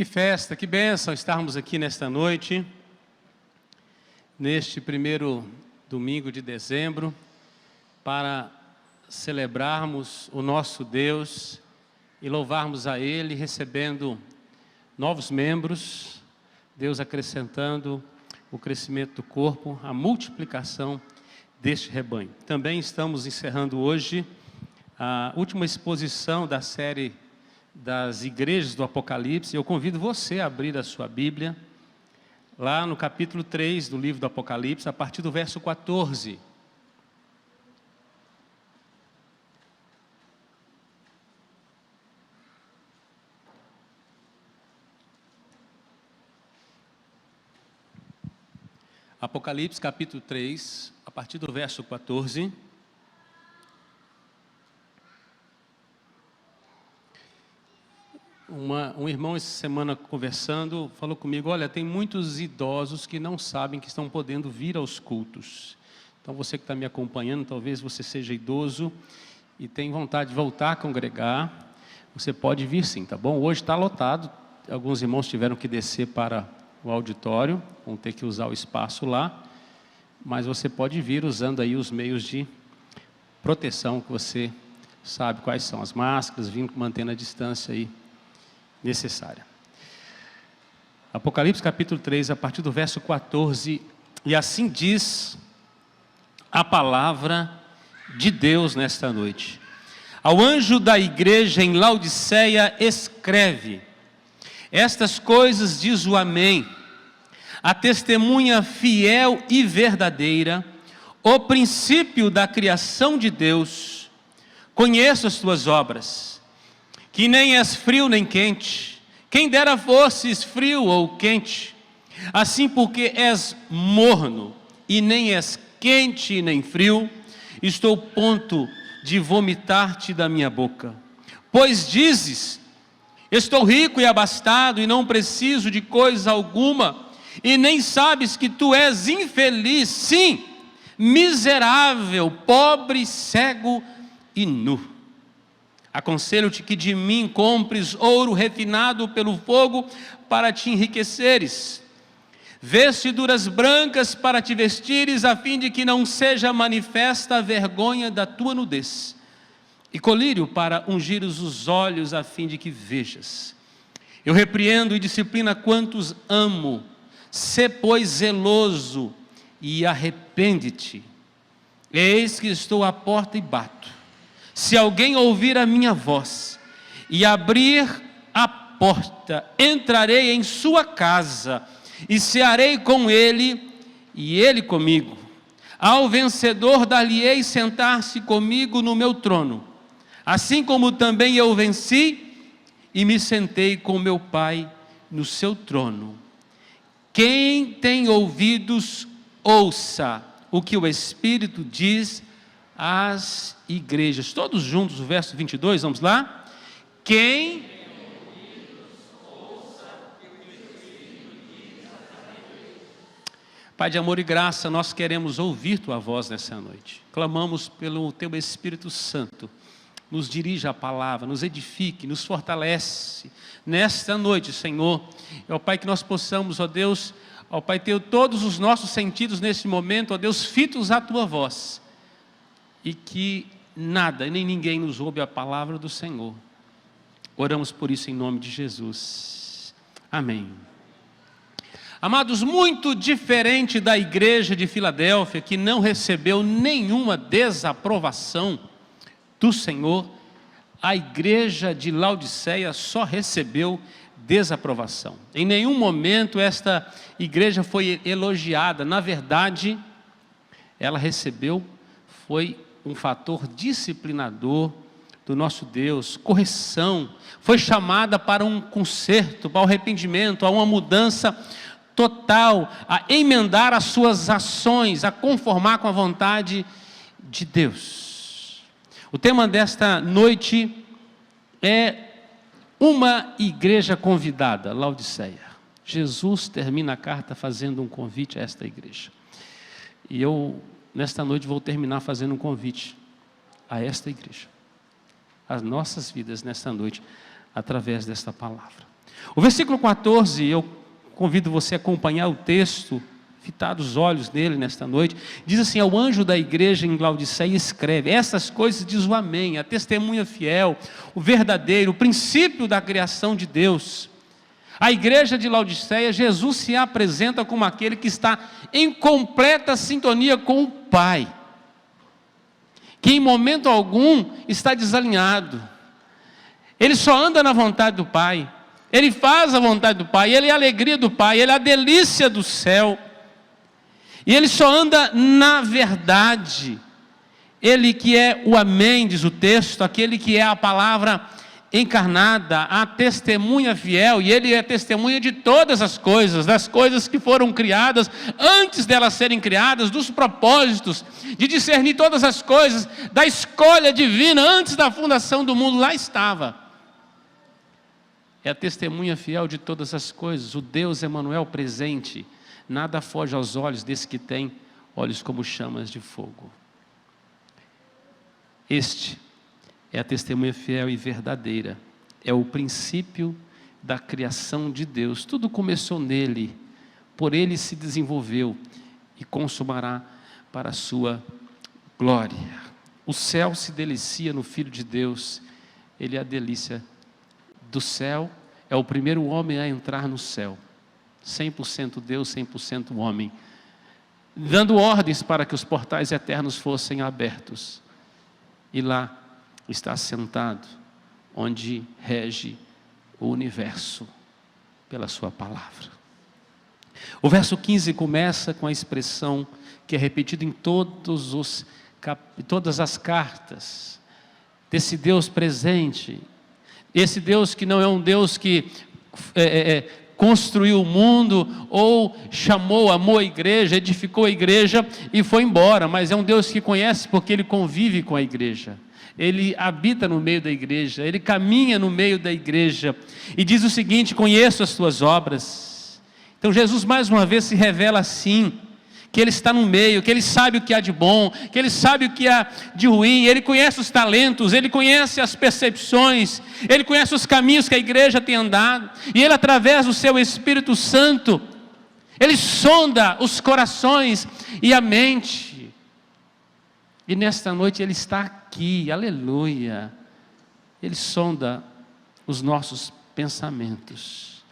Que festa, que bênção estarmos aqui nesta noite, neste primeiro domingo de dezembro, para celebrarmos o nosso Deus e louvarmos a Ele, recebendo novos membros, Deus acrescentando o crescimento do corpo, a multiplicação deste rebanho. Também estamos encerrando hoje a última exposição da série das igrejas do Apocalipse. Eu convido você a abrir a sua Bíblia, lá no capítulo 3 do livro do Apocalipse, a partir do verso 14. Apocalipse capítulo 3, a partir do verso 14. Um irmão essa semana conversando, falou comigo, olha, tem muitos idosos que não sabem que estão podendo vir aos cultos. Então você que está me acompanhando, talvez você seja idoso e tem vontade de voltar a congregar, você pode vir sim, tá bom? Hoje está lotado, alguns irmãos tiveram que descer para o auditório, vão ter que usar o espaço lá, mas você pode vir usando aí os meios de proteção que você sabe quais são, as máscaras, vindo mantendo a distância aí necessária. Apocalipse capítulo 3, a partir do verso 14, e assim diz a palavra de Deus nesta noite. Ao anjo da igreja em Laodiceia escreve: estas coisas diz o Amém, a testemunha fiel e verdadeira, o princípio da criação de Deus. Conheço as tuas obras, que nem és frio nem quente. Quem dera fosses frio ou quente. Assim, porque és morno e nem és quente nem frio, estou ponto de vomitar-te da minha boca. Pois dizes: estou rico e abastado e não preciso de coisa alguma, e nem sabes que tu és infeliz, sim, miserável, pobre, cego e nu. Aconselho-te que de mim compres ouro refinado pelo fogo para te enriqueceres, vestiduras brancas para te vestires, a fim de que não seja manifesta a vergonha da tua nudez, e colírio para ungires os olhos, a fim de que vejas. Eu repreendo e disciplino quantos amo. Sê, pois, zeloso e arrepende-te. Eis que estou à porta e bato. Se alguém ouvir a minha voz e abrir a porta, entrarei em sua casa e cearei com ele e ele comigo. Ao vencedor dar-lhe-ei sentar-se comigo no meu trono, assim como também eu venci e me sentei com meu Pai no seu trono. Quem tem ouvidos, ouça o que o Espírito diz às igrejas. Todos juntos, o verso 22, vamos lá? Quem tem ouvidos, ouça o que o Espírito diz às igrejas. Pai de amor e graça, nós queremos ouvir Tua voz nessa noite. Clamamos pelo Teu Espírito Santo. Nos dirija a palavra, nos edifique, nos fortalece. Nesta noite, Senhor, ó Pai, que nós possamos, ó Deus, ó Pai, ter todos os nossos sentidos nesse momento, ó Deus, fitos à Tua voz. E que nada, nem ninguém nos roube a palavra do Senhor. Oramos por isso em nome de Jesus. Amém. Amados, muito diferente da igreja de Filadélfia, que não recebeu nenhuma desaprovação do Senhor, a igreja de Laodiceia só recebeu desaprovação. Em nenhum momento esta igreja foi elogiada. Na verdade, ela recebeu, foi um fator disciplinador do nosso Deus, correção, foi chamada para um conserto, para o arrependimento, a uma mudança total, a emendar as suas ações, a conformar com a vontade de Deus. O tema desta noite é uma igreja convidada, Laodiceia. Jesus termina a carta fazendo um convite a esta igreja. E eu, nesta noite, vou terminar fazendo um convite a esta igreja, as nossas vidas nesta noite, através desta palavra. O versículo 14, eu convido você a acompanhar o texto, fitar os olhos nele nesta noite. Diz assim: ao anjo da igreja em Laodiceia escreve: essas coisas diz o Amém, a testemunha fiel, o verdadeiro, o princípio da criação de Deus. A igreja de Laodiceia, Jesus se apresenta como aquele que está em completa sintonia com o Pai, que em momento algum está desalinhado. Ele só anda na vontade do Pai, ele faz a vontade do Pai, ele é a alegria do Pai, ele é a delícia do céu, e ele só anda na verdade. Ele que é o Amém, diz o texto, aquele que é a palavra encarnada, a testemunha fiel, e ele é testemunha de todas as coisas, das coisas que foram criadas antes delas serem criadas, dos propósitos, de discernir todas as coisas, da escolha divina antes da fundação do mundo. Lá estava. É a testemunha fiel de todas as coisas, o Deus Emanuel presente. Nada foge aos olhos desse que tem olhos como chamas de fogo. Este é a testemunha fiel e verdadeira. É o princípio da criação de Deus. Tudo começou nele, por ele se desenvolveu e consumará para a sua glória. O céu se delicia no Filho de Deus. Ele é a delícia do céu. É o primeiro homem a entrar no céu. 100% Deus, 100% homem. Dando ordens para que os portais eternos fossem abertos. E lá está sentado, onde rege o universo pela sua palavra. O verso 15 começa com a expressão que é repetida em todas as cartas, desse Deus presente, esse Deus que não é um Deus que construiu o mundo, ou chamou, amou a igreja, edificou a igreja e foi embora, mas é um Deus que conhece porque Ele convive com a igreja. Ele habita no meio da igreja, Ele caminha no meio da igreja, e diz o seguinte: conheço as tuas obras. Então Jesus mais uma vez se revela assim, que Ele está no meio, que Ele sabe o que há de bom, que Ele sabe o que há de ruim, Ele conhece os talentos, Ele conhece as percepções, Ele conhece os caminhos que a igreja tem andado, e Ele, através do seu Espírito Santo, Ele sonda os corações e a mente. E nesta noite Ele está aqui, aleluia. Ele sonda os nossos pensamentos.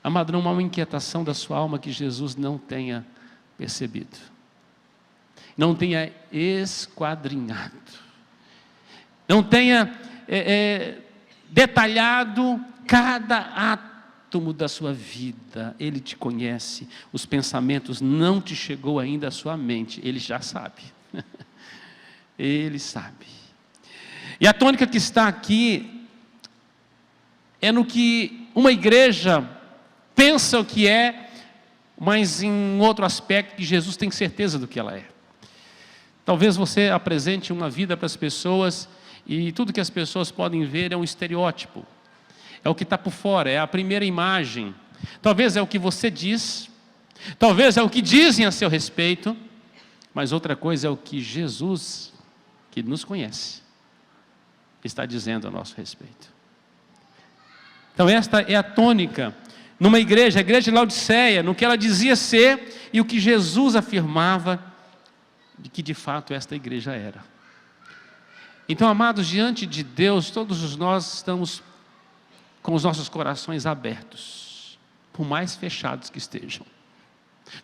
Amado, não há uma inquietação da sua alma que Jesus não tenha percebido, não tenha esquadrinhado, não tenha detalhado cada átomo da sua vida. Ele te conhece, os pensamentos não te chegou ainda à sua mente, Ele já sabe. Ele sabe. E a tônica que está aqui é no que uma igreja pensa o que é, mas em outro aspecto que Jesus tem certeza do que ela é. Talvez você apresente uma vida para as pessoas e tudo que as pessoas podem ver é um estereótipo, é o que está por fora, é a primeira imagem. Talvez é o que você diz, talvez é o que dizem a seu respeito, mas outra coisa é o que Jesus, que nos conhece, está dizendo a nosso respeito. Então esta é a tônica numa igreja, a igreja de Laodiceia, no que ela dizia ser e o que Jesus afirmava de que de fato esta igreja era. Então, amados, diante de Deus, todos nós estamos com os nossos corações abertos, por mais fechados que estejam.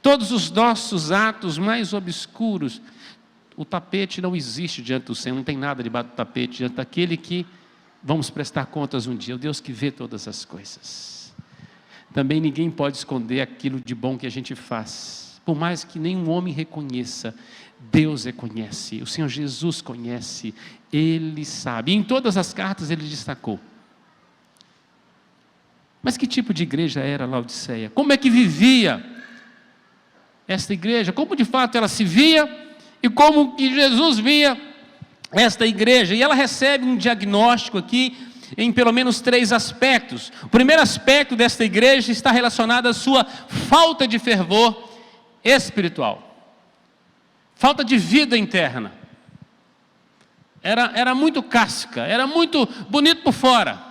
Todos os nossos atos mais obscuros, o tapete não existe diante do Senhor, não tem nada debaixo do tapete, diante daquele que vamos prestar contas um dia, o Deus que vê todas as coisas. Também ninguém pode esconder aquilo de bom que a gente faz, por mais que nenhum homem reconheça, Deus reconhece, o Senhor Jesus conhece, Ele sabe, e em todas as cartas Ele destacou. Mas que tipo de igreja era Laodiceia? Como é que vivia esta igreja? Como de fato ela se via e como que Jesus via esta igreja? E ela recebe um diagnóstico aqui em pelo menos 3 aspectos. O primeiro aspecto desta igreja está relacionado à sua falta de fervor espiritual, falta de vida interna. Era muito casca, era muito bonito por fora,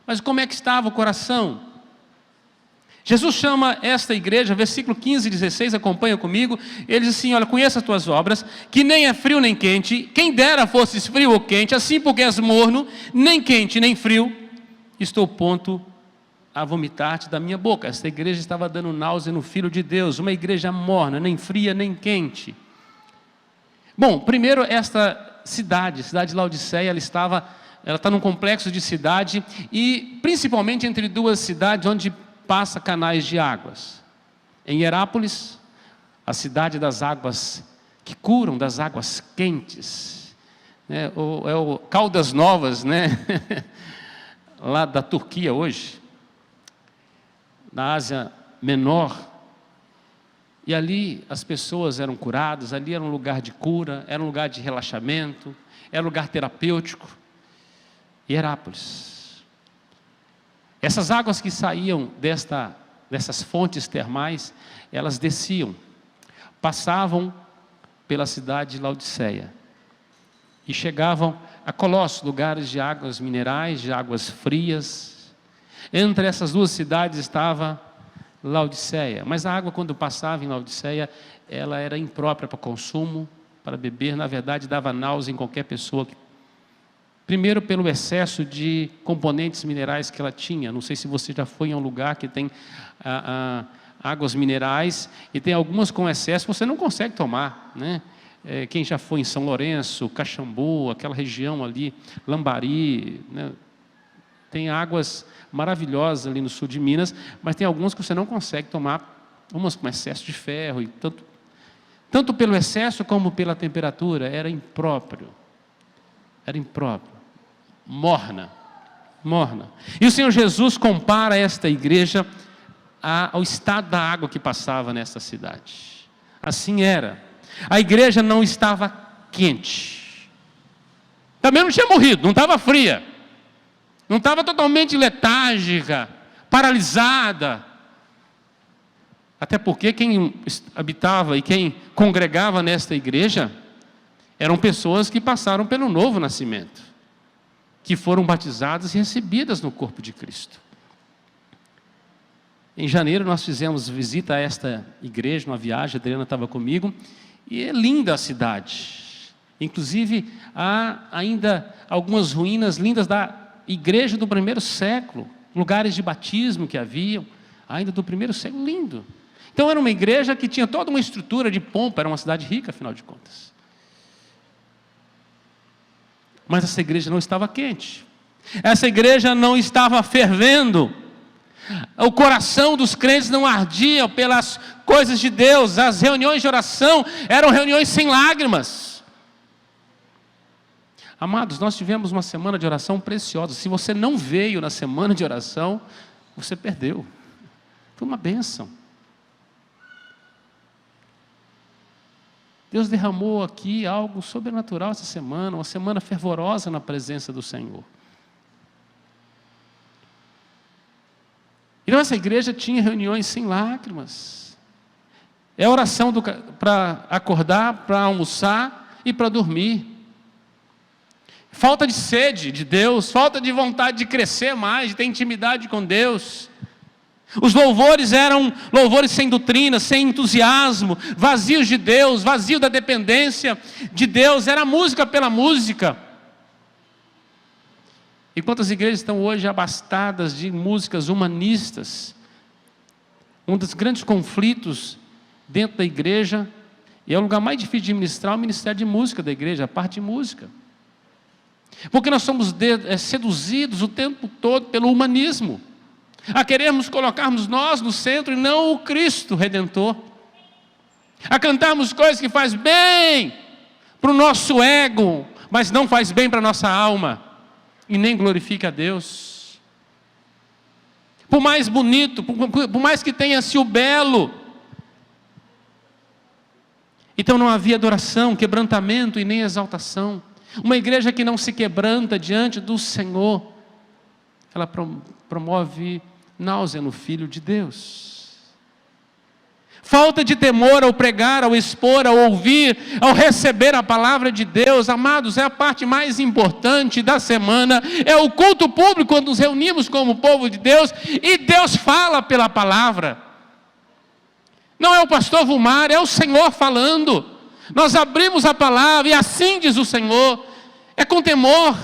Mas como é que estava o coração? Jesus chama esta igreja, versículo 15 e 16, acompanha comigo. Ele diz assim: olha, conheço as tuas obras, que nem é frio nem quente. Quem dera fosses frio ou quente, assim porque és morno, nem quente nem frio, estou pronto a vomitar-te da minha boca. Esta igreja estava dando náusea no Filho de Deus, uma igreja morna, nem fria nem quente. Bom, primeiro esta cidade de Laodiceia, ela está num complexo de cidade, e principalmente entre duas cidades onde passa canais de águas. Em Herápolis, a cidade das águas que curam, das águas quentes, né? É o Caldas Novas, né? Lá da Turquia hoje, na Ásia Menor. E ali as pessoas eram curadas, ali era um lugar de cura, era um lugar de relaxamento, era um lugar terapêutico. E Herápolis. Essas águas que saíam dessas fontes termais, elas desciam, passavam pela cidade de Laodiceia e chegavam a Colossos, lugares de águas minerais, de águas frias. Entre essas duas cidades estava Laodiceia, mas a água, quando passava em Laodiceia, ela era imprópria para consumo, para beber. Na verdade, dava náusea em qualquer pessoa. Primeiro, pelo excesso de componentes minerais que ela tinha. Não sei se você já foi em um lugar que tem águas minerais, e tem algumas com excesso, você não consegue tomar, né? Quem já foi em São Lourenço, Caxambu, aquela região ali, Lambari, né? Tem águas maravilhosas ali no sul de Minas, mas tem algumas que você não consegue tomar, umas com excesso de ferro, e tanto pelo excesso como pela temperatura, era impróprio, morna. E o Senhor Jesus compara esta igreja ao estado da água que passava nessa cidade. Assim era. A igreja não estava quente, também não tinha morrido, não estava fria, não estava totalmente letárgica, paralisada. Até porque quem habitava e quem congregava nesta igreja eram pessoas que passaram pelo novo nascimento, que foram batizadas e recebidas no corpo de Cristo. Em janeiro nós fizemos visita a esta igreja, numa viagem, a Adriana estava comigo, e é linda a cidade. Inclusive, há ainda algumas ruínas lindas da igreja do primeiro século, lugares de batismo que haviam, ainda do primeiro século, lindo. Então era uma igreja que tinha toda uma estrutura de pompa, era uma cidade rica, afinal de contas. Mas essa igreja não estava quente, essa igreja não estava fervendo, o coração dos crentes não ardia pelas coisas de Deus. As reuniões de oração eram reuniões sem lágrimas. Amados, nós tivemos uma semana de oração preciosa. Se você não veio na semana de oração, você perdeu. Foi uma bênção. Deus derramou aqui algo sobrenatural essa semana, uma semana fervorosa na presença do Senhor. Então essa igreja tinha reuniões sem lágrimas. É oração para acordar, para almoçar e para dormir. Falta de sede de Deus, falta de vontade de crescer mais, de ter intimidade com Deus. Os louvores eram louvores sem doutrina, sem entusiasmo, vazios de Deus, vazio da dependência de Deus, era música pela música. E quantas igrejas estão hoje abastadas de músicas humanistas? Um dos grandes conflitos dentro da igreja, e é o lugar mais difícil de ministrar, é o ministério de música da igreja, a parte de música. Porque nós somos seduzidos o tempo todo pelo humanismo, a querermos colocarmos nós no centro e não o Cristo Redentor, a cantarmos coisas que faz bem para o nosso ego, mas não faz bem para a nossa alma, e nem glorifica a Deus. Por mais bonito, por mais que tenha-se o belo. Então não havia adoração, quebrantamento e nem exaltação. Uma igreja que não se quebranta diante do Senhor, ela promove náusea no Filho de Deus. Falta de temor ao pregar, ao expor, ao ouvir, ao receber a palavra de Deus. Amados, é a parte mais importante da semana. É o culto público, quando nos reunimos como povo de Deus e Deus fala pela palavra. Não é o pastor Vumar, é o Senhor falando. Nós abrimos a palavra e assim diz o Senhor. É com temor,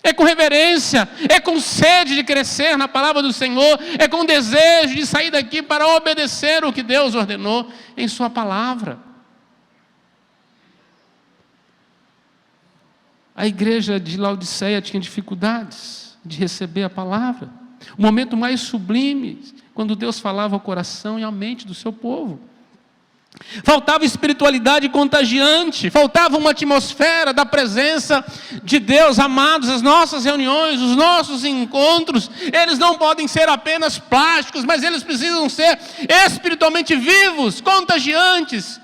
é com reverência, é com sede de crescer na palavra do Senhor, é com desejo de sair daqui para obedecer o que Deus ordenou em sua palavra. A igreja de Laodiceia tinha dificuldades de receber a palavra. O momento mais sublime, quando Deus falava ao coração e à mente do seu povo. Faltava espiritualidade contagiante, faltava uma atmosfera da presença de Deus. Amados, as nossas reuniões, os nossos encontros, eles não podem ser apenas plásticos, mas eles precisam ser espiritualmente vivos, contagiantes.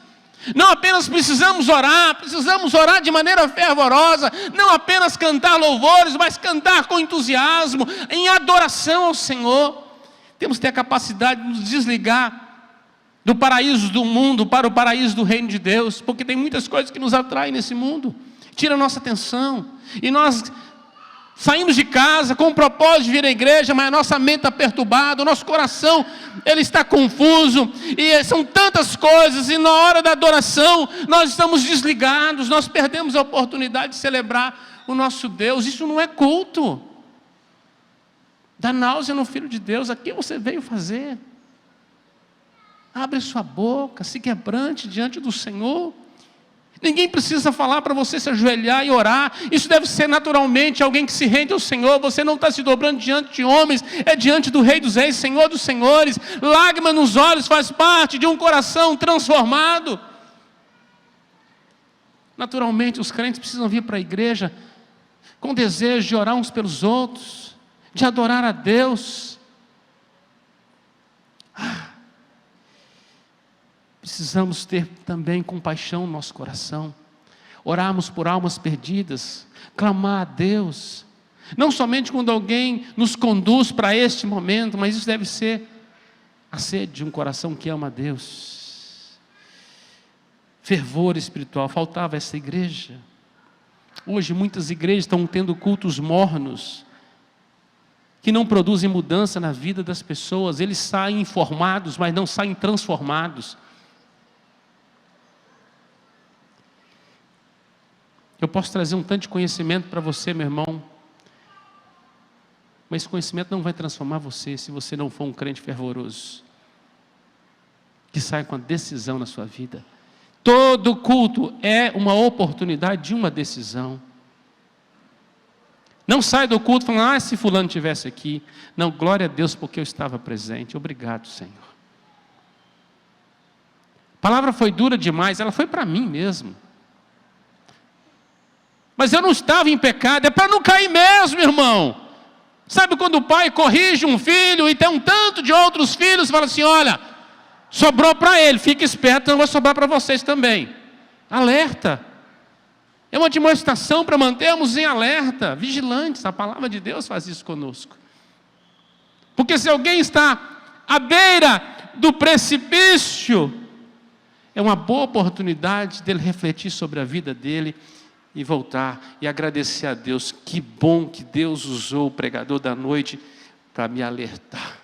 Não apenas precisamos orar de maneira fervorosa, não apenas cantar louvores, mas cantar com entusiasmo, em adoração ao Senhor. Temos que ter a capacidade de nos desligar do paraíso do mundo para o paraíso do reino de Deus, porque tem muitas coisas que nos atraem nesse mundo, tira a nossa atenção, e nós saímos de casa com o propósito de vir à igreja, mas a nossa mente está perturbada, o nosso coração ele está confuso, e são tantas coisas, e na hora da adoração, nós estamos desligados, nós perdemos a oportunidade de celebrar o nosso Deus. Isso não é culto, dá náusea no Filho de Deus. Aqui você veio fazer. Abre sua boca, se quebrante diante do Senhor. Ninguém precisa falar para você se ajoelhar e orar. Isso deve ser naturalmente alguém que se rende ao Senhor. Você não está se dobrando diante de homens, é diante do Rei dos Reis, Senhor dos Senhores. Lágrima nos olhos faz parte de um coração transformado. Naturalmente, os crentes precisam vir para a igreja com desejo de orar uns pelos outros, de adorar a Deus. Precisamos ter também compaixão no nosso coração, orarmos por almas perdidas, clamar a Deus, não somente quando alguém nos conduz para este momento, mas isso deve ser a sede de um coração que ama a Deus. Fervor espiritual, faltava essa igreja. Hoje muitas igrejas estão tendo cultos mornos, que não produzem mudança na vida das pessoas. Eles saem informados, mas não saem transformados. Eu posso trazer um tanto de conhecimento para você, meu irmão, mas esse conhecimento não vai transformar você se você não for um crente fervoroso, que sai com a decisão na sua vida. Todo culto é uma oportunidade de uma decisão. Não sai do culto falando, se fulano estivesse aqui. Não, glória a Deus porque eu estava presente. Obrigado, Senhor. A palavra foi dura demais, ela foi para mim mesmo. Mas eu não estava em pecado, é para não cair mesmo, irmão. Sabe quando o pai corrige um filho e tem um tanto de outros filhos, fala assim, olha, sobrou para ele, fica esperto, não vai sobrar para vocês também. Alerta. É uma admoestação para mantermos em alerta, vigilantes. A palavra de Deus faz isso conosco. Porque se alguém está à beira do precipício, é uma boa oportunidade dele refletir sobre a vida dele e voltar e agradecer a Deus. Que bom que Deus usou o pregador da noite para me alertar.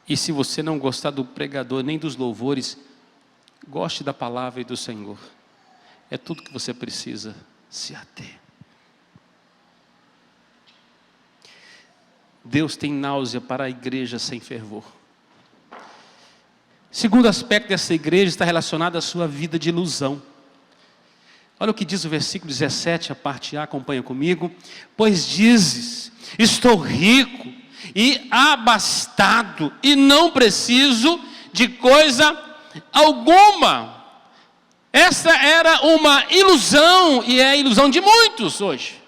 E se você não gostar do pregador nem dos louvores, goste da palavra e do Senhor. É tudo que você precisa se ater. Deus tem náusea para a igreja sem fervor. Segundo aspecto dessa igreja está relacionado à sua vida de ilusão. Olha o que diz o versículo 17, a parte A, acompanha comigo. Pois dizes, estou rico e abastado e não preciso de coisa alguma. Essa era uma ilusão, e é a ilusão de muitos hoje.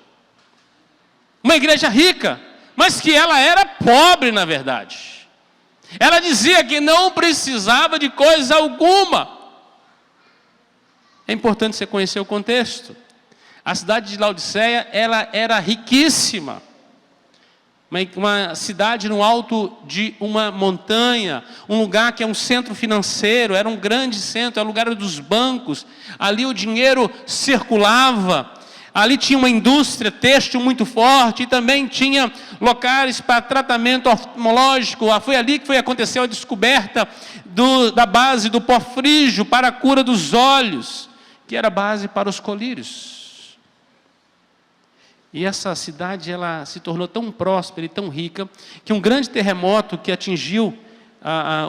Uma igreja rica, mas que ela era pobre na verdade. Ela dizia que não precisava de coisa alguma. É importante você conhecer o contexto. A cidade de Laodiceia, ela era riquíssima, uma cidade no alto de uma montanha, um lugar que é um centro financeiro, era um grande centro, era o lugar dos bancos, ali o dinheiro circulava, ali tinha uma indústria têxtil muito forte, e também tinha locais para tratamento oftalmológico. Foi ali que aconteceu a descoberta da base do pó frígio para a cura dos olhos, que era a base para os colírios. E essa cidade, ela se tornou tão próspera e tão rica, que um grande terremoto que atingiu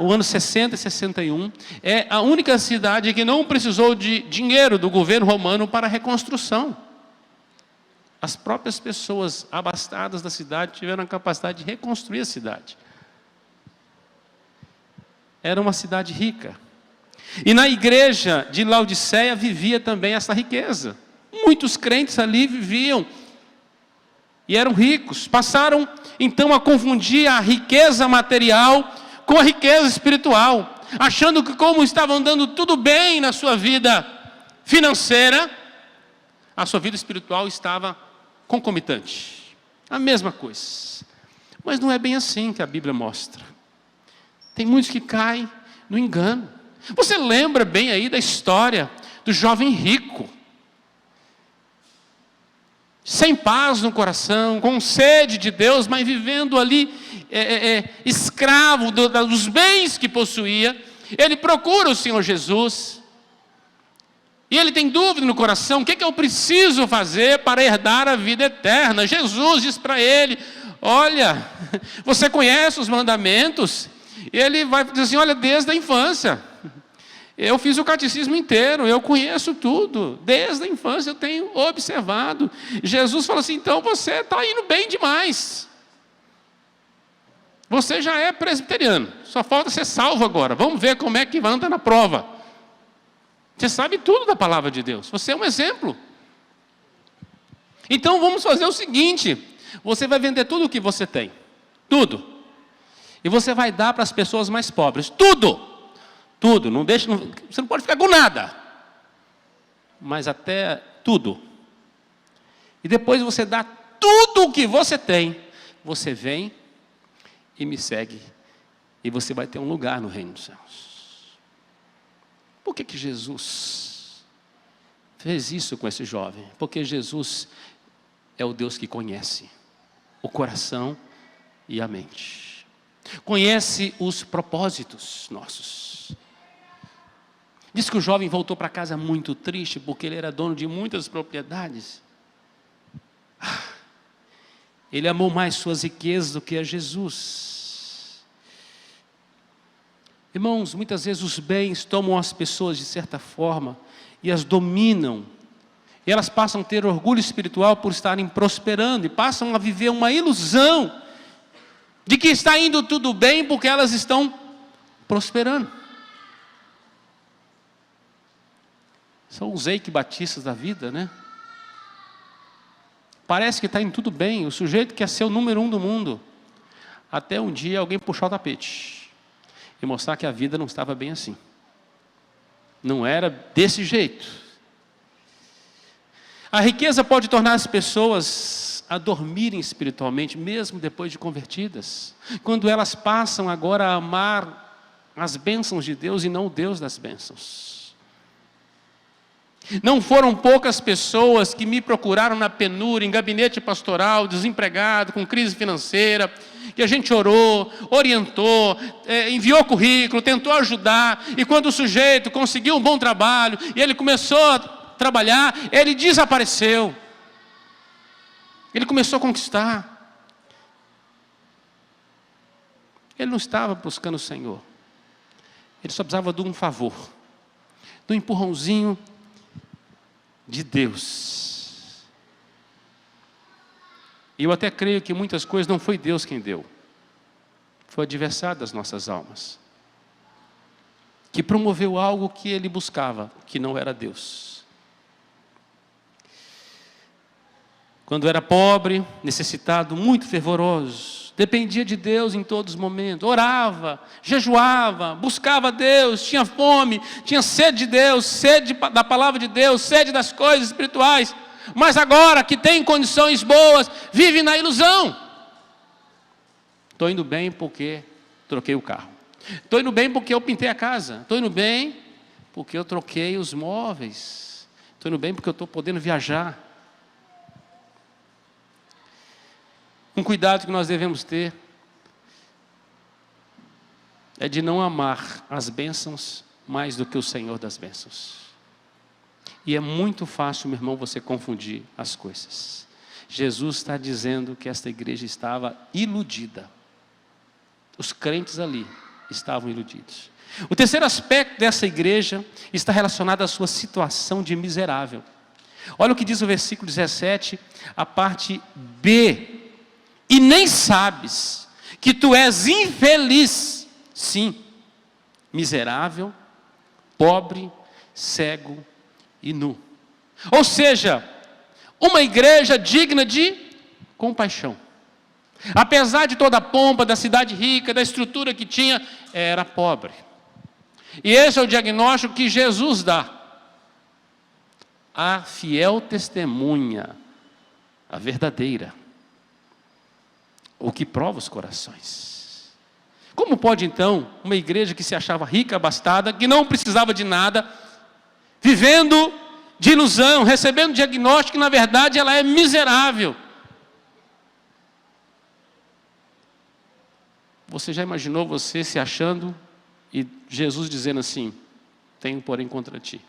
o ano 60 e 61, é a única cidade que não precisou de dinheiro do governo romano para a reconstrução. As próprias pessoas abastadas da cidade tiveram a capacidade de reconstruir a cidade. Era uma cidade rica. E na igreja de Laodiceia vivia também essa riqueza. Muitos crentes ali viviam e eram ricos. Passaram então a confundir a riqueza material com a riqueza espiritual, achando que, como estavam dando tudo bem na sua vida financeira, a sua vida espiritual estava concomitante. A mesma coisa. Mas não é bem assim que a Bíblia mostra. Tem muitos que caem no engano. Você lembra bem aí da história do jovem rico, sem paz no coração, com sede de Deus, mas vivendo ali escravo dos bens que possuía. Ele procura o Senhor Jesus, e ele tem dúvida no coração: o que eu preciso fazer para herdar a vida eterna? Jesus diz para ele: olha, você conhece os mandamentos? E ele vai dizer assim: olha, desde a infância, eu fiz o catecismo inteiro, eu conheço tudo, desde a infância eu tenho observado. Jesus fala assim: então você está indo bem demais, você já é presbiteriano, só falta ser salvo agora, vamos ver como é que vai andar na prova. Você sabe tudo da palavra de Deus, você é um exemplo. Então vamos fazer o seguinte: você vai vender tudo o que você tem, tudo, e você vai dar para as pessoas mais pobres, tudo, não deixa, você não pode ficar com nada, mas até tudo. E depois você dá tudo o que você tem, você vem e me segue, e você vai ter um lugar no reino dos céus. Por que Jesus fez isso com esse jovem? Porque Jesus é o Deus que conhece o coração e a mente, conhece os propósitos nossos. Diz que o jovem voltou para casa muito triste, porque ele era dono de muitas propriedades. Ele amou mais suas riquezas do que a Jesus. Irmãos, muitas vezes os bens tomam as pessoas de certa forma e as dominam. E elas passam a ter orgulho espiritual por estarem prosperando, e passam a viver uma ilusão de que está indo tudo bem porque elas estão prosperando. São os Eike Batistas da vida, né? Parece que está indo tudo bem, o sujeito quer ser o número 1 do mundo, até um dia alguém puxar o tapete e mostrar que a vida não estava bem assim. Não era desse jeito. A riqueza pode tornar as pessoas a dormirem espiritualmente, mesmo depois de convertidas, quando elas passam agora a amar as bênçãos de Deus e não o Deus das bênçãos. Não foram poucas pessoas que me procuraram na penúria, em gabinete pastoral, desempregado, com crise financeira, que a gente orou, orientou, enviou currículo, tentou ajudar, e quando o sujeito conseguiu um bom trabalho, e ele começou a trabalhar, ele desapareceu. Ele começou a conquistar. Ele não estava buscando o Senhor. Ele só precisava de um favor, de um empurrãozinho de Deus. E eu até creio que muitas coisas não foi Deus quem deu, foi o adversário das nossas almas, que promoveu algo que ele buscava, que não era Deus. Quando era pobre, necessitado, muito fervoroso, dependia de Deus em todos os momentos, orava, jejuava, buscava Deus, tinha fome, tinha sede de Deus, sede da palavra de Deus, sede das coisas espirituais, mas agora que tem condições boas, vive na ilusão. Estou indo bem porque troquei o carro. Estou indo bem porque eu pintei a casa. Estou indo bem porque eu troquei os móveis. Estou indo bem porque eu estou podendo viajar. Um cuidado que nós devemos ter é de não amar as bênçãos mais do que o Senhor das bênçãos. E é muito fácil, meu irmão, você confundir as coisas. Jesus está dizendo que esta igreja estava iludida. Os crentes ali estavam iludidos. O terceiro aspecto dessa igreja está relacionado à sua situação de miserável. Olha o que diz o versículo 17, a parte B. E nem sabes que tu és infeliz, sim, miserável, pobre, cego e nu. Ou seja, uma igreja digna de compaixão. Apesar de toda a pompa da cidade rica, da estrutura que tinha, era pobre. E esse é o diagnóstico que Jesus dá. A fiel testemunha, a verdadeira, o que prova os corações. Como pode então uma igreja que se achava rica, abastada, que não precisava de nada, vivendo de ilusão, recebendo diagnóstico que na verdade ela é miserável? Você já imaginou você se achando e Jesus dizendo assim: tenho porém contra ti?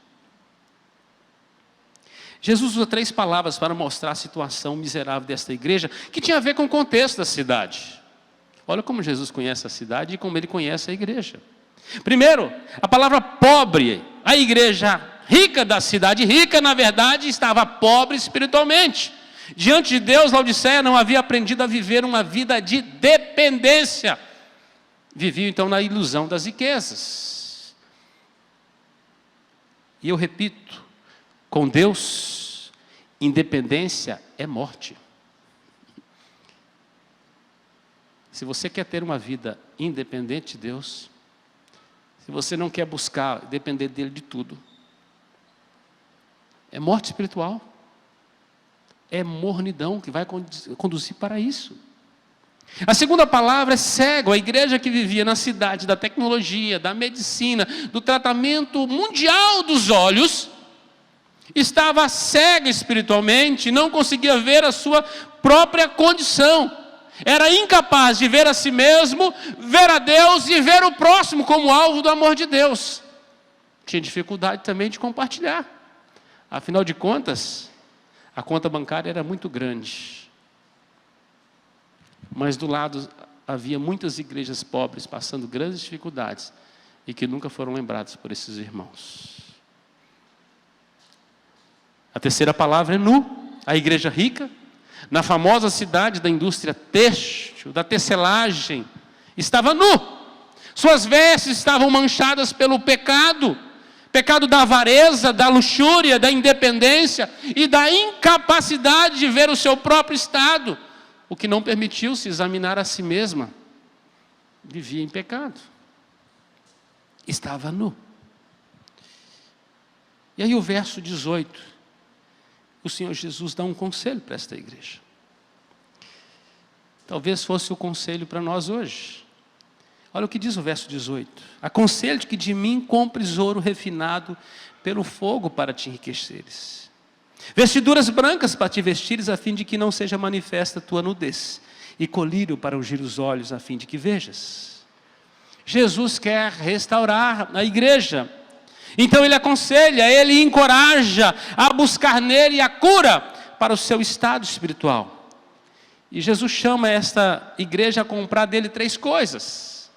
Jesus usa 3 palavras para mostrar a situação miserável desta igreja, que tinha a ver com o contexto da cidade. Olha como Jesus conhece a cidade e como ele conhece a igreja. Primeiro, a palavra pobre. A igreja rica da cidade rica, na verdade, estava pobre espiritualmente. Diante de Deus, Laodiceia não havia aprendido a viver uma vida de dependência. Vivia então na ilusão das riquezas. E eu repito, com Deus, independência é morte. Se você quer ter uma vida independente de Deus, se você não quer buscar depender dele de tudo, é morte espiritual. É mornidão que vai conduzir para isso. A segunda palavra é cego. A igreja que vivia na cidade da tecnologia, da medicina, do tratamento mundial dos olhos, estava cega espiritualmente, não conseguia ver a sua própria condição. Era incapaz de ver a si mesmo, ver a Deus e ver o próximo como alvo do amor de Deus. Tinha dificuldade também de compartilhar. Afinal de contas, a conta bancária era muito grande. Mas do lado havia muitas igrejas pobres passando grandes dificuldades e que nunca foram lembradas por esses irmãos. A terceira palavra é nu. A igreja rica, na famosa cidade da indústria têxtil, da tecelagem, estava nu. Suas vestes estavam manchadas pelo pecado da avareza, da luxúria, da independência e da incapacidade de ver o seu próprio estado, o que não permitiu se examinar a si mesma. Vivia em pecado. Estava nu. E aí o verso 18, o Senhor Jesus dá um conselho para esta igreja. Talvez fosse o conselho para nós hoje. Olha o que diz o verso 18. Aconselho-te que de mim compres ouro refinado pelo fogo para te enriqueceres. Vestiduras brancas para te vestires, a fim de que não seja manifesta a tua nudez. E colírio para ungir os olhos, a fim de que vejas. Jesus quer restaurar a igreja. Então ele aconselha, ele encoraja a buscar nele a cura para o seu estado espiritual. E Jesus chama esta igreja a comprar dele 3 coisas.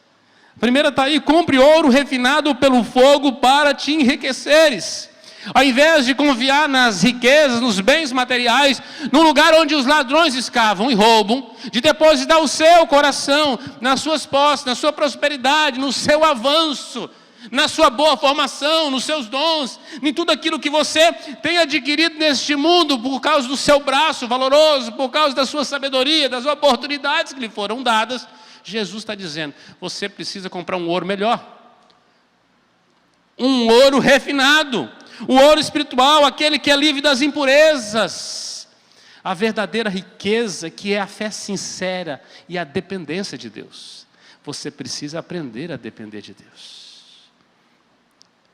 A primeira está aí: compre ouro refinado pelo fogo para te enriqueceres. Ao invés de confiar nas riquezas, nos bens materiais, num lugar onde os ladrões escavam e roubam, de depositar o seu coração nas suas posses, na sua prosperidade, no seu avanço, na sua boa formação, nos seus dons, em tudo aquilo que você tem adquirido neste mundo, por causa do seu braço valoroso, por causa da sua sabedoria, das oportunidades que lhe foram dadas, Jesus está dizendo: você precisa comprar um ouro melhor, um ouro refinado, o ouro espiritual, aquele que é livre das impurezas. a verdadeira riqueza, que é a fé sincera e a dependência de Deus. Você precisa aprender a depender de Deus.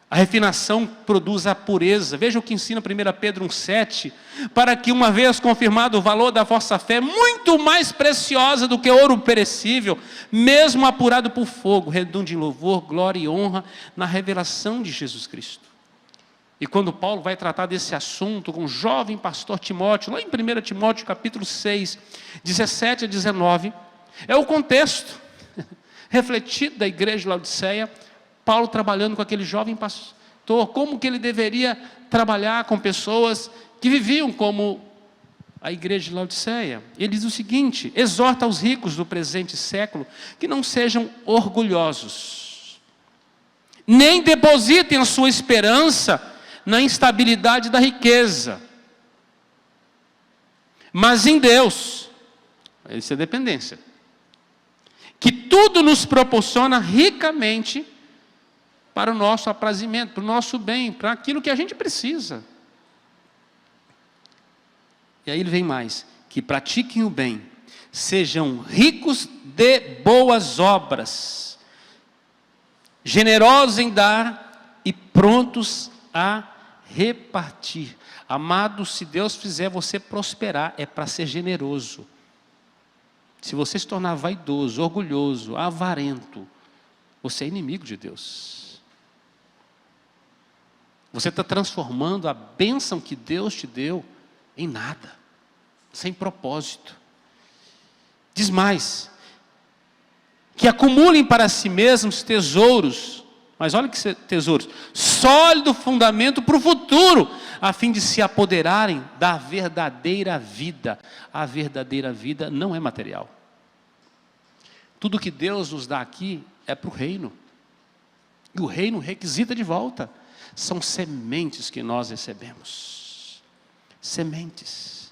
A refinação produz a pureza. Veja o que ensina 1 Pedro 1,7. Para que, uma vez confirmado o valor da vossa fé, muito mais preciosa do que ouro perecível, mesmo apurado por fogo, redunde em louvor, glória e honra na revelação de Jesus Cristo. E quando Paulo vai tratar desse assunto com o jovem pastor Timóteo, lá em 1 Timóteo capítulo 6, 17 a 19, é o contexto refletido da igreja de Laodiceia, Paulo trabalhando com aquele jovem pastor, como que ele deveria trabalhar com pessoas que viviam como a igreja de Laodiceia. Ele diz o seguinte: exorta aos ricos do presente século que não sejam orgulhosos, nem depositem a sua esperança na instabilidade da riqueza, mas em Deus. Isso é dependência, que tudo nos proporciona ricamente para o nosso aprazimento, para o nosso bem, para aquilo que a gente precisa. E aí ele vem mais: que pratiquem o bem, sejam ricos de boas obras, generosos em dar e prontos a repartir. Amado, se Deus fizer você prosperar, é para ser generoso. Se você se tornar vaidoso, orgulhoso, avarento, você é inimigo de Deus. Você está transformando a bênção que Deus te deu em nada, sem propósito. Diz mais: que acumulem para si mesmos tesouros, mas olha que tesouros, sólido fundamento para o futuro, a fim de se apoderarem da verdadeira vida. A verdadeira vida não é material. Tudo que Deus nos dá aqui é para o reino, e o reino requisita de volta. São sementes que nós recebemos. Sementes.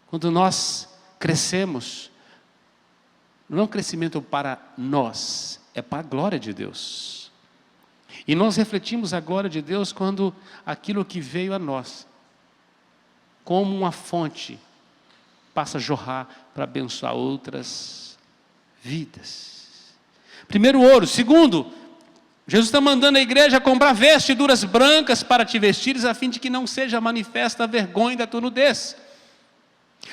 Quando nós crescemos, não é um crescimento para nós, é para a glória de Deus. E nós refletimos a glória de Deus quando aquilo que veio a nós, como uma fonte, passa a jorrar para abençoar outras vidas. Primeiro, ouro. Segundo, Jesus está mandando a igreja comprar vestiduras brancas para te vestires, a fim de que não seja manifesta a vergonha da tua nudez.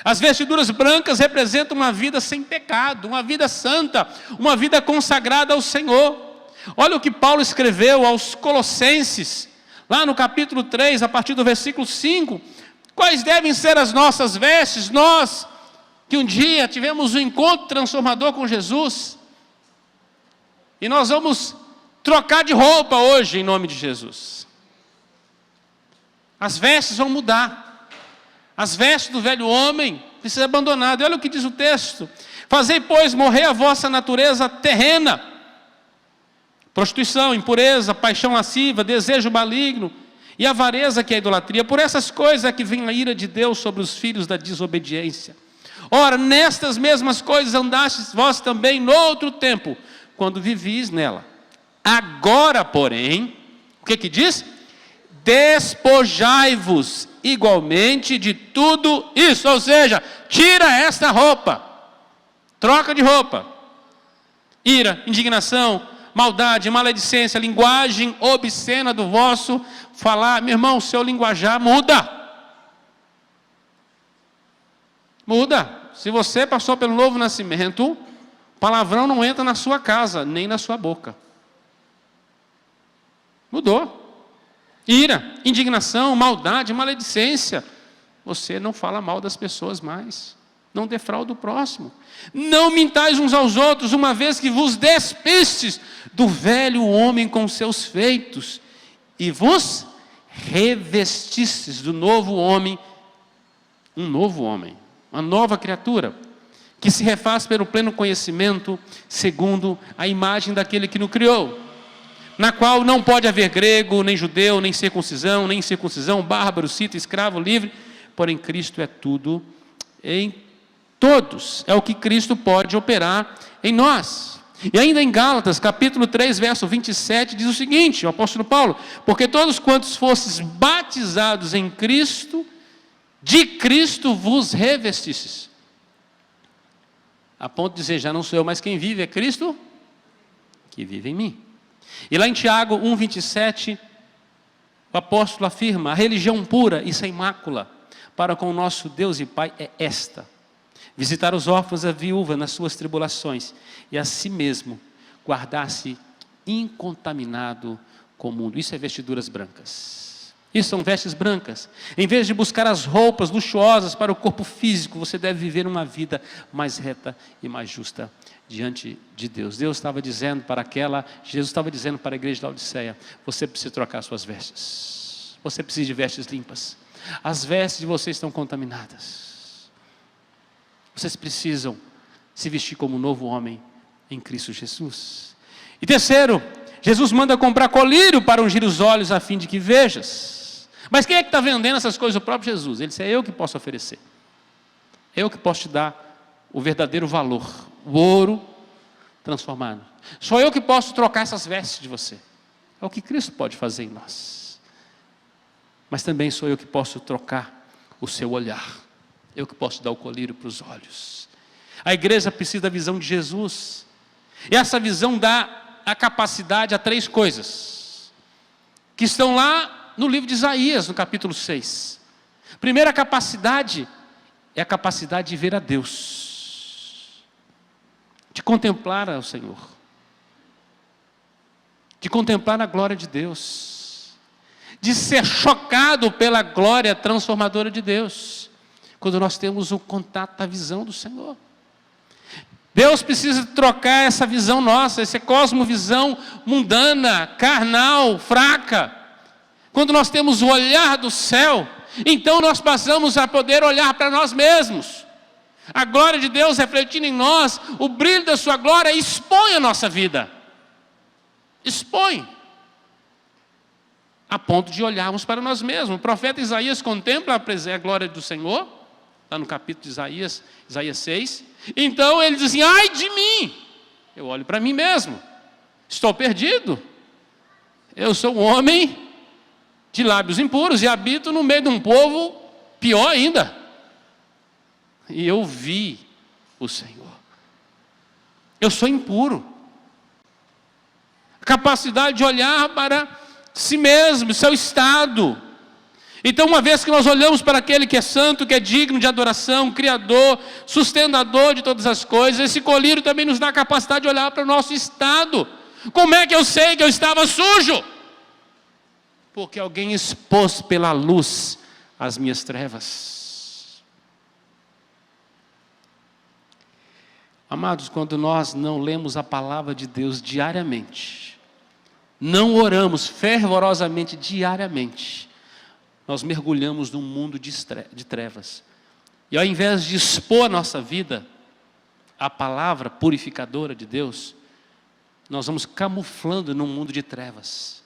As vestiduras brancas representam uma vida sem pecado, uma vida santa, uma vida consagrada ao Senhor. Olha o que Paulo escreveu aos Colossenses, lá no capítulo 3, a partir do versículo 5. Quais devem ser as nossas vestes? Nós, que um dia tivemos um encontro transformador com Jesus, e nós vamos trocar de roupa hoje, em nome de Jesus. As vestes vão mudar. As vestes do velho homem precisam ser abandonadas. Olha o que diz o texto: fazei, pois, morrer a vossa natureza terrena, prostituição, impureza, paixão lasciva, desejo maligno e avareza, que é a idolatria. Por essas coisas é que vem a ira de Deus sobre os filhos da desobediência. Ora, nestas mesmas coisas andastes vós também no outro tempo, quando vivis nela. Agora, porém, o que diz? Despojai-vos igualmente de tudo isso. Ou seja, tira esta roupa, troca de roupa. Ira, indignação, maldade, maledicência, linguagem obscena do vosso falar. Meu irmão, o seu linguajar muda. Muda. Se você passou pelo novo nascimento, palavrão não entra na sua casa, nem na sua boca. Mudou. Ira, indignação, maldade, maledicência. Você não fala mal das pessoas mais. Não defrauda o próximo. Não mintais uns aos outros, uma vez que vos despistes do velho homem com seus feitos, e vos revestistes do novo homem, um novo homem, uma nova criatura, que se refaz pelo pleno conhecimento, segundo a imagem daquele que nos criou, na qual não pode haver grego, nem judeu, nem circuncisão, nem incircuncisão, bárbaro, cita, escravo, livre, porém Cristo é tudo em todos. É o que Cristo pode operar em nós. E ainda em Gálatas, capítulo 3, verso 27, diz o seguinte, o apóstolo Paulo: porque todos quantos fostes batizados em Cristo, de Cristo vos revestistes. A ponto de dizer, já não sou eu, mas quem vive é Cristo, que vive em mim. E lá em Tiago 1,27, o apóstolo afirma, a religião pura e sem mácula para com o nosso Deus e Pai é esta: visitar os órfãos e a viúva nas suas tribulações, e a si mesmo guardar-se incontaminado com o mundo. Isso é vestiduras brancas. Isso são vestes brancas. Em vez de buscar as roupas luxuosas para o corpo físico, você deve viver uma vida mais reta e mais justa diante de Deus. Jesus estava dizendo para a igreja de Laodiceia, você precisa trocar suas vestes. Você precisa de vestes limpas. As vestes de vocês estão contaminadas. Vocês precisam se vestir como um novo homem em Cristo Jesus. E terceiro, Jesus manda comprar colírio para ungir os olhos a fim de que vejas. Mas quem é que está vendendo essas coisas? O próprio Jesus. Ele disse, é eu que posso oferecer. É eu que posso te dar o verdadeiro valor. O ouro transformado. Sou eu que posso trocar essas vestes de você. É o que Cristo pode fazer em nós. Mas também sou eu que posso trocar o seu olhar. Eu que posso dar o colírio para os olhos. A igreja precisa da visão de Jesus. E essa visão dá a capacidade a três coisas, que estão lá no livro de Isaías, no capítulo 6. Primeira capacidade é a capacidade de ver a Deus, de contemplar o Senhor, de contemplar a glória de Deus, de ser chocado pela glória transformadora de Deus, quando nós temos o contato da visão do Senhor. Deus precisa trocar essa visão nossa, essa cosmovisão mundana, carnal, fraca. Quando nós temos o olhar do céu, então nós passamos a poder olhar para nós mesmos. A glória de Deus refletindo em nós, o brilho da sua glória expõe a nossa vida. Expõe. A ponto de olharmos para nós mesmos. O profeta Isaías contempla a glória do Senhor, lá no capítulo de Isaías 6. Então ele diz assim, ai de mim, eu olho para mim mesmo, estou perdido. Eu sou um homem de lábios impuros e habito no meio de um povo pior ainda. E eu vi o Senhor. Eu sou impuro. Capacidade de olhar para si mesmo, seu estado. Então, uma vez que nós olhamos para aquele que é santo, que é digno de adoração, criador, sustentador de todas as coisas, esse colírio também nos dá a capacidade de olhar para o nosso estado. Como é que eu sei que eu estava sujo? Porque alguém expôs pela luz as minhas trevas. Amados, quando nós não lemos a palavra de Deus diariamente, não oramos fervorosamente diariamente, nós mergulhamos num mundo de trevas. E ao invés de expor a nossa vida à palavra purificadora de Deus, nós vamos camuflando num mundo de trevas.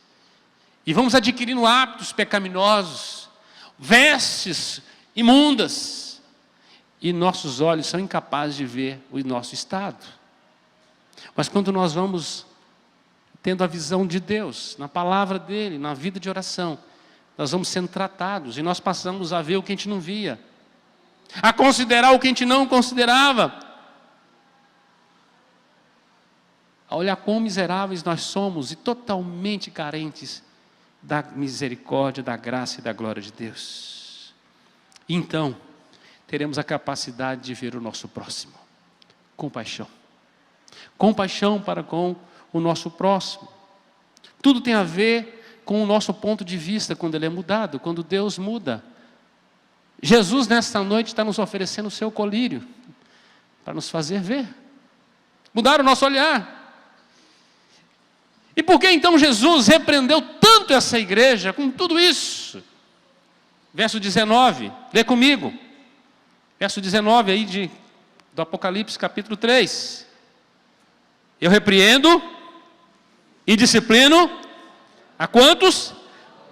E vamos adquirindo hábitos pecaminosos, vestes imundas. E nossos olhos são incapazes de ver o nosso estado. Mas quando nós vamos tendo a visão de Deus, na palavra dEle, na vida de oração, nós vamos sendo tratados e nós passamos a ver o que a gente não via, a considerar o que a gente não considerava, a olhar quão miseráveis nós somos e totalmente carentes da misericórdia, da graça e da glória de Deus. Então, teremos a capacidade de ver o nosso próximo. Compaixão. Compaixão para com o nosso próximo. Tudo tem a ver com o nosso ponto de vista quando ele é mudado, quando Deus muda. Jesus, nesta noite, está nos oferecendo o seu colírio para nos fazer ver. Mudar o nosso olhar. E por que então Jesus repreendeu tanto essa igreja com tudo isso? Verso 19, lê comigo. Verso 19 aí do Apocalipse capítulo 3. Eu repreendo e disciplino a quantos?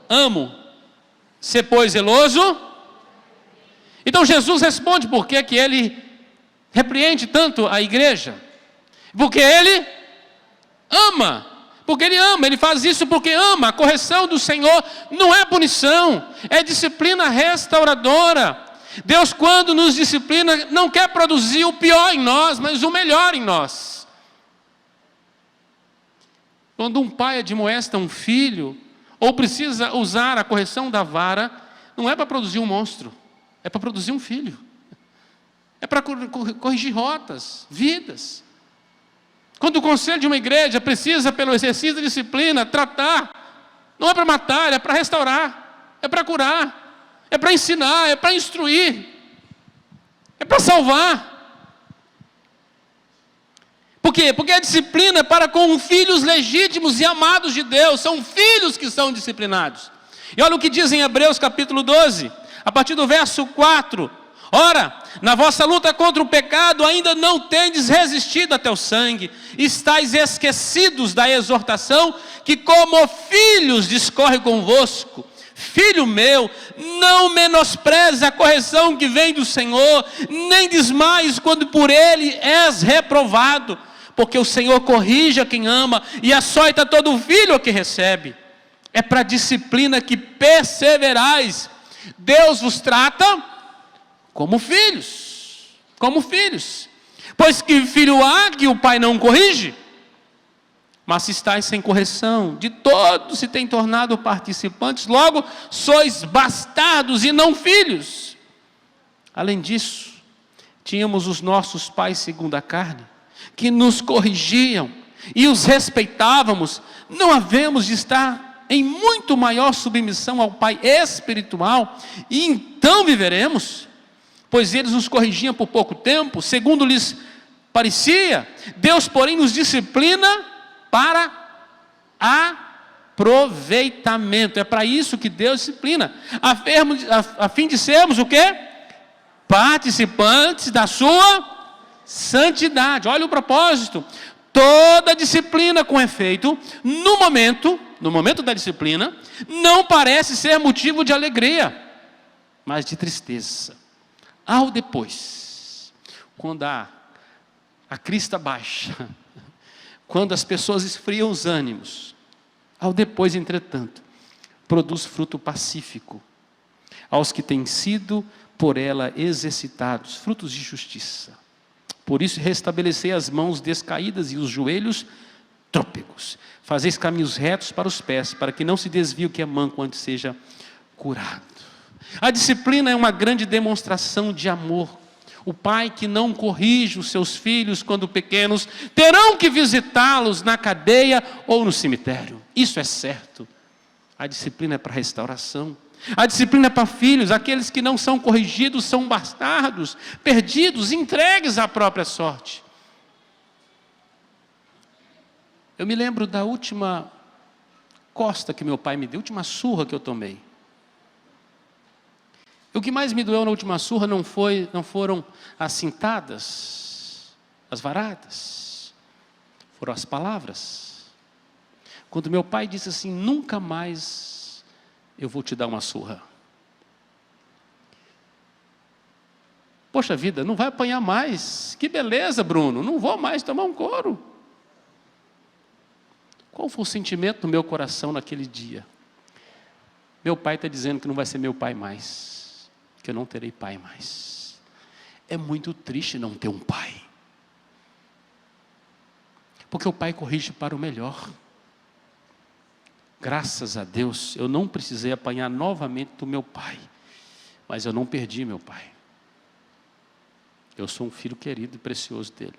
Amo. Se pois zeloso. Então Jesus responde por que ele repreende tanto a igreja. Porque ele ama. Porque ele ama, ele faz isso porque ama. A correção do Senhor não é punição, é disciplina restauradora. Deus, quando nos disciplina, não quer produzir o pior em nós, mas o melhor em nós. Quando um pai admoesta um filho, ou precisa usar a correção da vara, não é para produzir um monstro, é para produzir um filho. É para corrigir rotas, vidas. Quando o conselho de uma igreja precisa, pelo exercício da disciplina, tratar, não é para matar, é para restaurar, é para curar, é para ensinar, é para instruir, é para salvar. Por quê? Porque a disciplina é para com filhos legítimos e amados de Deus. São filhos que são disciplinados. E olha o que diz em Hebreus capítulo 12, a partir do verso 4. Ora, na vossa luta contra o pecado ainda não tendes resistido até o sangue. Estais esquecidos da exortação que como filhos discorre convosco. Filho meu, não menospreze a correção que vem do Senhor, nem desmaies quando por ele és reprovado. Porque o Senhor corrige a quem ama e açoita todo filho a que recebe. É para a disciplina que perseverais. Deus vos trata como filhos. Como filhos. Pois que filho há que o pai não corrige? Mas se estáis sem correção, de todos se têm tornado participantes, logo sois bastardos e não filhos. Além disso, tínhamos os nossos pais segundo a carne, que nos corrigiam e os respeitávamos. Não havemos de estar em muito maior submissão ao Pai espiritual, e então viveremos? Pois eles nos corrigiam por pouco tempo, segundo lhes parecia. Deus, porém, nos disciplina para aproveitamento. É para isso que Deus disciplina, a fim de sermos o quê? Participantes da sua santidade. Olha o propósito. Toda disciplina com efeito, no momento da disciplina, não parece ser motivo de alegria, mas de tristeza. Ao depois, quando a crista baixa, quando as pessoas esfriam os ânimos, ao depois, entretanto, produz fruto pacífico aos que têm sido por ela exercitados, frutos de justiça. Por isso restabelecei as mãos descaídas e os joelhos trôpegos. Fazeis caminhos retos para os pés, para que não se desvie o que é manco antes seja curado. A disciplina é uma grande demonstração de amor. O pai que não corrige os seus filhos quando pequenos, terão que visitá-los na cadeia ou no cemitério. Isso é certo. A disciplina é para restauração. A disciplina é para filhos. Aqueles que não são corrigidos são bastardos, perdidos, entregues à própria sorte. Eu me lembro da última costa que meu pai me deu, a última surra que eu tomei. O que mais me doeu na última surra não foram as cintadas, as varadas, foram as palavras. Quando meu pai disse assim: nunca mais eu vou te dar uma surra. Poxa vida, não vai apanhar mais. Que beleza, Bruno, não vou mais tomar um couro. Qual foi o sentimento do meu coração naquele dia? Meu pai está dizendo que não vai ser meu pai mais, que eu não terei pai mais. É muito triste não ter um pai, porque o pai corrige para o melhor. Graças a Deus, eu não precisei apanhar novamente do meu pai, mas eu não perdi meu pai. Eu sou um filho querido e precioso dele,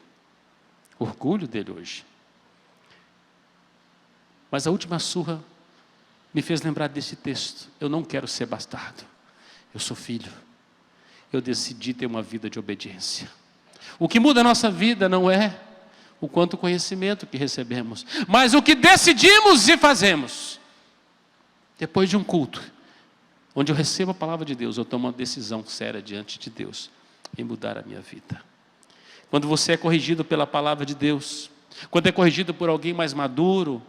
orgulho dele hoje. Mas a última surra me fez lembrar desse texto. Eu não quero ser bastardo, eu sou filho. Eu decidi ter uma vida de obediência. O que muda a nossa vida não é o quanto conhecimento que recebemos, mas o que decidimos e fazemos. Depois de um culto, onde eu recebo a palavra de Deus, eu tomo uma decisão séria diante de Deus, em mudar a minha vida. Quando você é corrigido pela palavra de Deus, quando é corrigido por alguém mais maduro,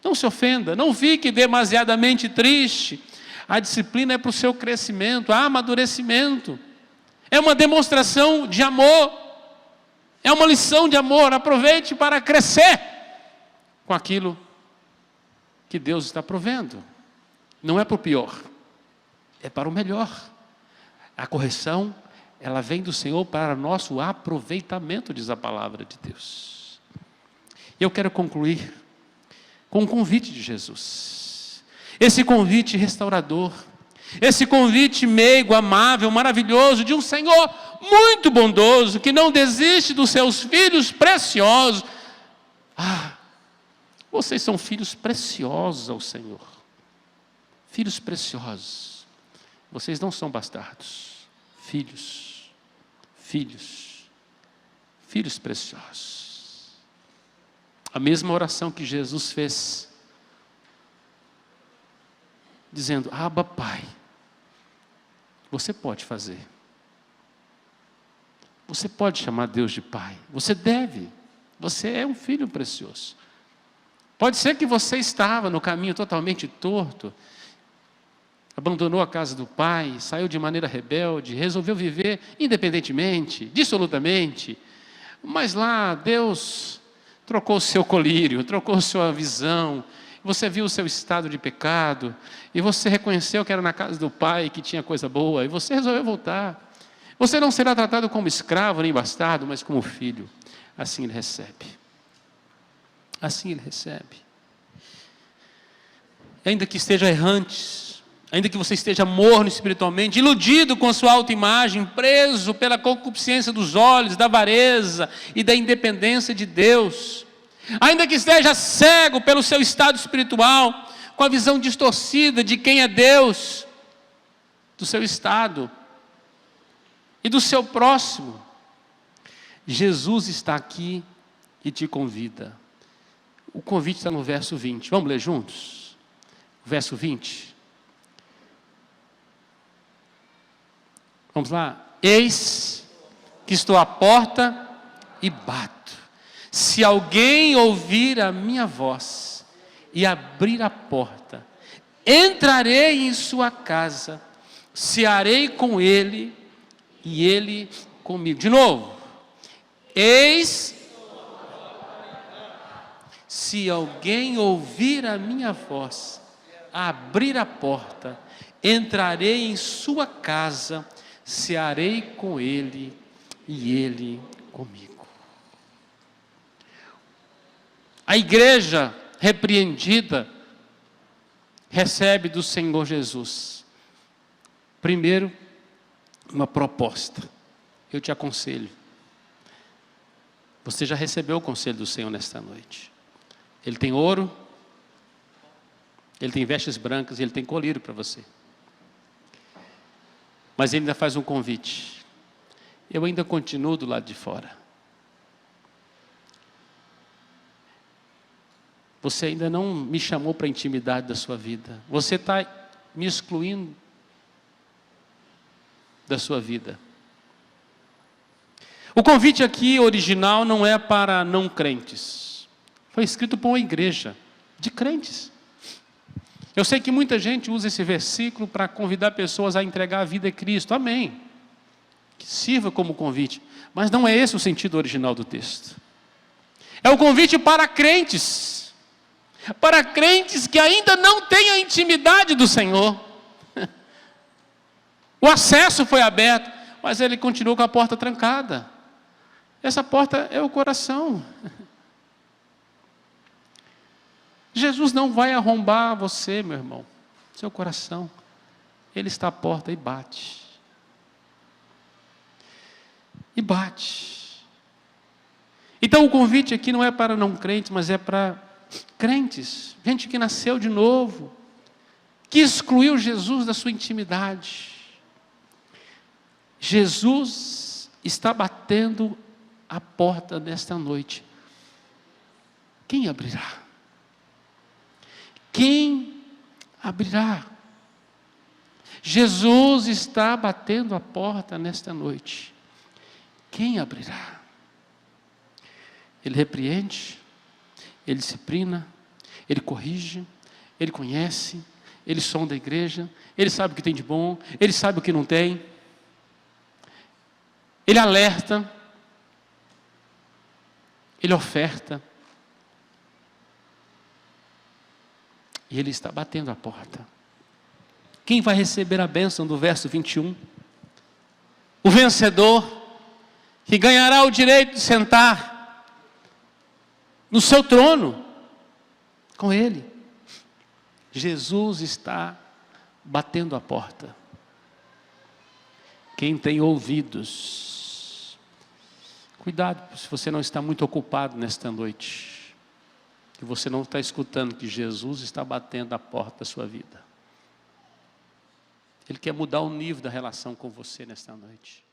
não se ofenda, não fique demasiadamente triste. A disciplina é para o seu crescimento, amadurecimento. É uma demonstração de amor. É uma lição de amor. Aproveite para crescer com aquilo que Deus está provendo. Não é para o pior, é para o melhor. A correção, ela vem do Senhor para nosso aproveitamento, diz a palavra de Deus. E eu quero concluir com um convite de Jesus. Esse convite restaurador, esse convite meigo, amável, maravilhoso, de um Senhor muito bondoso, que não desiste dos seus filhos preciosos. Vocês são filhos preciosos ao Senhor. Filhos preciosos. Vocês não são bastardos. Filhos preciosos. A mesma oração que Jesus fez, dizendo: Abba, Pai. Você pode fazer. Você pode chamar Deus de Pai. Você deve. Você é um filho precioso. Pode ser que você estava no caminho totalmente torto, abandonou a casa do pai, saiu de maneira rebelde, resolveu viver independentemente, dissolutamente. Mas lá Deus trocou o seu colírio, trocou sua visão. Você viu o seu estado de pecado e você reconheceu que era na casa do pai que tinha coisa boa e você resolveu voltar. Você não será tratado como escravo nem bastardo, mas como filho. Assim ele recebe. Assim ele recebe. Ainda que esteja errante, ainda que você esteja morno espiritualmente, iludido com a sua autoimagem, preso pela concupiscência dos olhos, da avareza e da independência de Deus, ainda que esteja cego pelo seu estado espiritual, com a visão distorcida de quem é Deus, do seu estado e do seu próximo, Jesus está aqui e te convida. O convite está no verso 20. Vamos ler juntos? Verso 20. Vamos lá. Eis que estou à porta e bato. Se alguém ouvir a minha voz e abrir a porta, entrarei em sua casa, cearei com ele e ele comigo. De novo. Eis, se alguém ouvir a minha voz, abrir a porta, entrarei em sua casa, cearei com ele e ele comigo. A igreja repreendida recebe do Senhor Jesus, primeiro, uma proposta. Eu te aconselho. Você já recebeu o conselho do Senhor nesta noite. Ele tem ouro, ele tem vestes brancas e ele tem colírio para você. Mas ele ainda faz um convite. Eu ainda continuo do lado de fora. Você ainda não me chamou para a intimidade da sua vida. Você está me excluindo da sua vida. O convite aqui original não é para não crentes. Foi escrito para uma igreja de crentes. Eu sei que muita gente usa esse versículo para convidar pessoas a entregar a vida a Cristo. Amém. Que sirva como convite. Mas não é esse o sentido original do texto. É o convite para crentes. Para crentes que ainda não têm a intimidade do Senhor. O acesso foi aberto, mas ele continuou com a porta trancada. Essa porta é o coração. Jesus não vai arrombar você, meu irmão, seu coração. Ele está à porta e bate. E bate. Então o convite aqui não é para não crentes, mas é para crentes. Gente que nasceu de novo, que excluiu Jesus da sua intimidade. Jesus está batendo a porta nesta noite. Quem abrirá? Quem abrirá? Jesus está batendo a porta nesta noite. Quem abrirá? Ele repreende, ele disciplina, ele corrige, ele conhece, ele sonda a igreja, ele sabe o que tem de bom, ele sabe o que não tem, ele alerta, ele oferta, e ele está batendo a porta. Quem vai receber a bênção do verso 21? o vencedor, que ganhará o direito de sentar no seu trono com Ele. Jesus está batendo a porta. Quem tem ouvidos, cuidado se você não está muito ocupado nesta noite, que você não está escutando que Jesus está batendo a porta da sua vida. Ele quer mudar o nível da relação com você nesta noite.